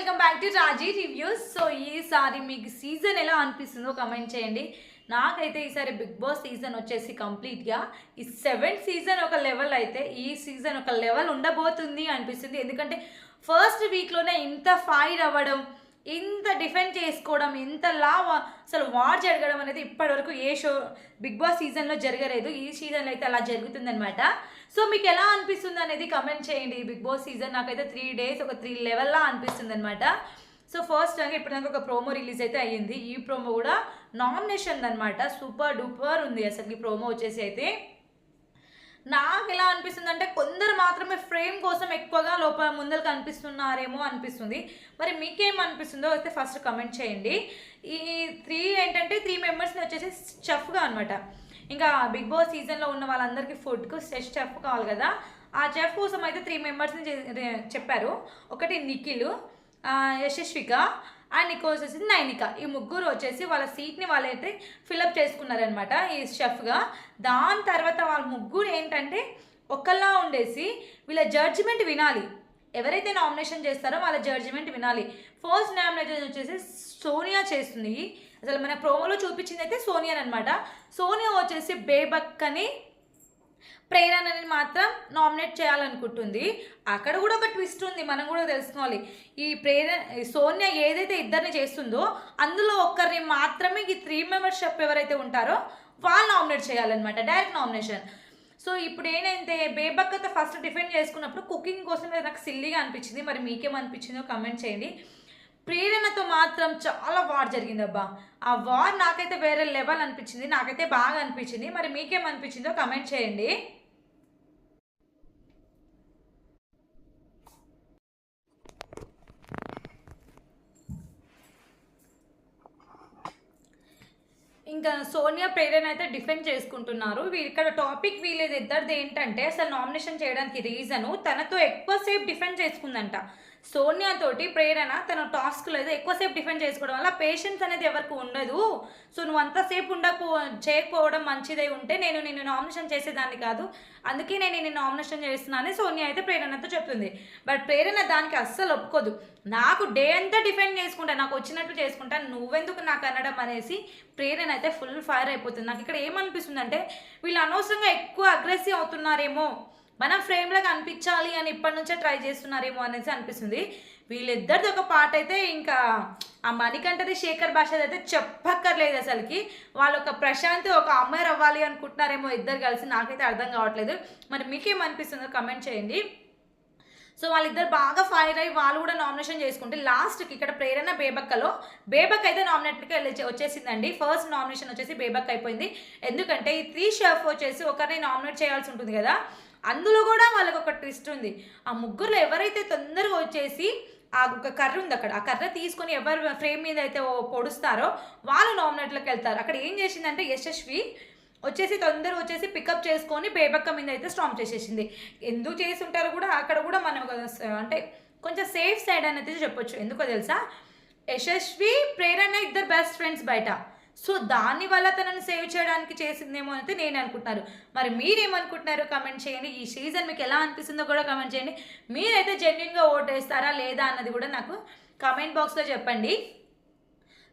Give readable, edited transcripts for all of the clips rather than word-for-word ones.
Welcome back to Raji reviews. So ఈసారి మీకు season ఎలా అనిపిస్తుందో కమెంట్ చేయండి. నాకైతే ఈసారి బిగ్ బాస్ సీజన్ వచ్చేసి కంప్లీట్గా ఈ 7th సీజన్ ఒక లెవెల్ అయితే ఈ సీజన్ ఒక లెవెల్ ఉండబోతుంది అనిపిస్తుంది. ఎందుకంటే ఫస్ట్ వీక్లోనే ఇంత ఫైర్ అవ్వడం, ఇంత డిఫెండ్ చేసుకోవడం, ఇంతలా అసలు వార్ జరగడం అనేది ఇప్పటివరకు ఏ షో బిగ్ బాస్ సీజన్లో జరగలేదు. ఈ సీజన్లో అయితే అలా జరుగుతుందనమాట. సో మీకు ఎలా అనిపిస్తుంది అనేది కమెంట్ చేయండి. బిగ్ బాస్ సీజన్ నాకైతే 3 days ఒక 3 లెవెల్లా అనిపిస్తుంది అనమాట. సో ఫస్ట్ ఇప్పటిదాకా ఒక ప్రోమో రిలీజ్ అయితే అయ్యింది. ఈ ప్రోమో కూడా నామినేషన్ అనమాట. సూపర్ డూపర్ ఉంది అసలు ఈ ప్రోమో వచ్చేసి. అయితే నాకు ఎలా అనిపిస్తుంది అంటే కొందరు మాత్రమే ఫ్రేమ్ కోసం ఎక్కువగా ముందర కనిపిస్తున్నారేమో అనిపిస్తుంది. మరి మీకేం అనిపిస్తుందో అయితే ఫస్ట్ కమెంట్ చేయండి. ఈ 3 మెంబర్స్ని వచ్చేసి చెఫ్గా అనమాట. ఇంకా బిగ్ బాస్ సీజన్లో ఉన్న వాళ్ళందరికీ ఫుడ్కు చెఫ్ కావాలి కదా. ఆ చెఫ్ కోసం అయితే 3 మెంబర్స్ని చెప్పారు. ఒకటి నిఖిల్, యశస్విక అండ్ ఇంకో వచ్చేసి నైనిక. ఈ ముగ్గురు వచ్చేసి వాళ్ళ సీట్ని వాళ్ళైతే ఫిలప్ చేసుకున్నారనమాట ఈ షెఫ్గా. దాని తర్వాత వాళ్ళ ముగ్గురు ఏంటంటే ఒకళ్ళ ఉండేసి వీళ్ళ జడ్జిమెంట్ వినాలి. ఎవరైతే నామినేషన్ చేస్తారో వాళ్ళ జడ్జిమెంట్ వినాలి. ఫస్ట్ నామినేషన్ వచ్చేసి సోనియా చేస్తుంది. అసలు మన ప్రోమోలో చూపించింది అయితే సోనియా అనమాట. సోనియా వచ్చేసి బేబక్కని ప్రేరణని మాత్రం నామినేట్ చేయాలనుకుంటుంది. అక్కడ కూడా ఒక ట్విస్ట్ ఉంది, మనం కూడా తెలుసుకోవాలి. ఈ సోనియా ఏదైతే ఇద్దరిని చేస్తుందో అందులో ఒక్కరిని మాత్రమే ఈ 3 మెంబర్షిప్ ఎవరైతే ఉంటారో వాళ్ళు నామినేట్ చేయాలన్నమాట, డైరెక్ట్ నామినేషన్. సో ఇప్పుడు ఏంటంటే బేబక్కతో ఫస్ట్ డిఫెండ్ చేసుకున్నప్పుడు కుకింగ్ కోసం నాకు సిల్లీగా అనిపించింది. మరి మీకేమనిపించిందో కమెంట్ చేయండి. ప్రేరణతో మాత్రం చాలా వార్ జరిగింది అబ్బా. ఆ వార్ నాకైతే వేరే లెవెల్ అనిపించింది, నాకైతే బాగా అనిపించింది. మరి మీకేమనిపించిందో కమెంట్ చేయండి. ఇంకా సోనియా ప్రేరణ అయితే డిఫెండ్ చేసుకుంటున్నారు. ఇక్కడ టాపిక్ వీళ్ళది ఇద్దరిది ఏంటంటే అసలు నామినేషన్ చేయడానికి రీజను తనతో ఎక్కువసేపు డిఫెండ్ చేసుకుందంట. సోనియా తోటి ప్రేరణ తన టాస్క్లో అయితే ఎక్కువసేపు డిఫెండ్ చేసుకోవడం వల్ల పేషెన్స్ అనేది ఎవరికి ఉండదు. సో నువ్వు అంతసేపు చేయకపోవడం మంచిదై ఉంటే నేను నిన్ను నామినేషన్ చేసేదాన్ని కాదు, అందుకే నేను నిన్ను నామినేషన్ చేస్తున్నానని సోనియా అయితే ప్రేరణతో చెప్తుంది. బట్ ప్రేరణ దానికి అస్సలు ఒప్పుకోదు. నాకు డే అంతా డిఫెండ్ చేసుకుంటా, నాకు వచ్చినట్లు చేసుకుంటా, నువ్వెందుకు నాకు అనడం అనేసి ప్రేరణ అయితే ఫుల్ ఫైర్ అయిపోతుంది. నాకు ఇక్కడ ఏమనిపిస్తుంది అంటే వీళ్ళు అనవసరంగా ఎక్కువ అగ్రెసివ్ అవుతున్నారేమో, మనం ఫ్రేమ్లో కనిపించాలి అని ఇప్పటి నుంచే ట్రై చేస్తున్నారేమో అనేసి అనిపిస్తుంది. వీళ్ళిద్దరిది ఒక పాట అయితే ఇంకా ఆ మణికంఠది శేఖర్ భాషది అయితే చెప్పక్కర్లేదు అసలుకి. వాళ్ళు ఒక ప్రశాంత్ ఒక అమ్మాయి అవ్వాలి అనుకుంటున్నారేమో ఇద్దరు కలిసి, నాకైతే అర్థం కావట్లేదు. మరి మీకేమనిపిస్తుందో కమెంట్ చేయండి. సో వాళ్ళిద్దరు బాగా ఫైర్ అయ్యి వాళ్ళు కూడా నామినేషన్ చేసుకుంటే లాస్ట్కి ఇక్కడ ప్రేరణ బేబక్ అయితే నామినేట్కి వచ్చేసిందండి. ఫస్ట్ నామినేషన్ వచ్చేసి బేబక్ అయిపోయింది. ఎందుకంటే ఈ 3 షెఫ్ వచ్చేసి ఒకరిని నామినేట్ చేయాల్సి ఉంటుంది కదా. అందులో కూడా వాళ్ళకి ఒక ట్విస్ట్ ఉంది. ఆ ముగ్గురులో ఎవరైతే తొందరగా వచ్చేసి ఒక కర్ర ఉంది అక్కడ, ఆ కర్ర తీసుకొని ఎవరు ఫ్రేమ్ మీద అయితే పొడుస్తారో వాళ్ళు నామినేట్లోకి వెళ్తారు. అక్కడ ఏం చేసిందంటే యశస్వి వచ్చేసి తొందరగా వచ్చేసి పికప్ చేసుకొని బేబక్క మీద అయితే స్టాంప్ చేసేసింది. ఎందుకు చేసి ఉంటారో కూడా అక్కడ కూడా మనం అంటే కొంచెం సేఫ్ సైడ్ అనేది చెప్పొచ్చు. ఎందుకో తెలుసా, యశస్వి ప్రేరణ ఇద్దరు బెస్ట్ ఫ్రెండ్స్ బయట. సో దానివల్ల తనని సేవ్ చేయడానికి చేసిందేమో అయితే నేను అనుకుంటున్నారు. మరి మీరేమనుకుంటున్నారో కమెంట్ చేయండి. ఈ సీజన్ మీకు ఎలా అనిపిస్తుందో కూడా కమెంట్ చేయండి. మీరైతే జెన్యున్గా ఓట్ వేస్తారా లేదా అన్నది కూడా నాకు కమెంట్ బాక్స్లో చెప్పండి.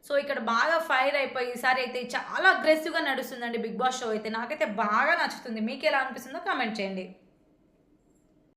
సో ఇక్కడ బాగా ఫైర్ అయిపోయి ఈసారి అయితే చాలా అగ్రెసివ్గా నడుస్తుందండి బిగ్ బాస్ షో అయితే. నాకైతే బాగా నచ్చుతుంది. మీకు ఎలా అనిపిస్తుందో కమెంట్ చేయండి.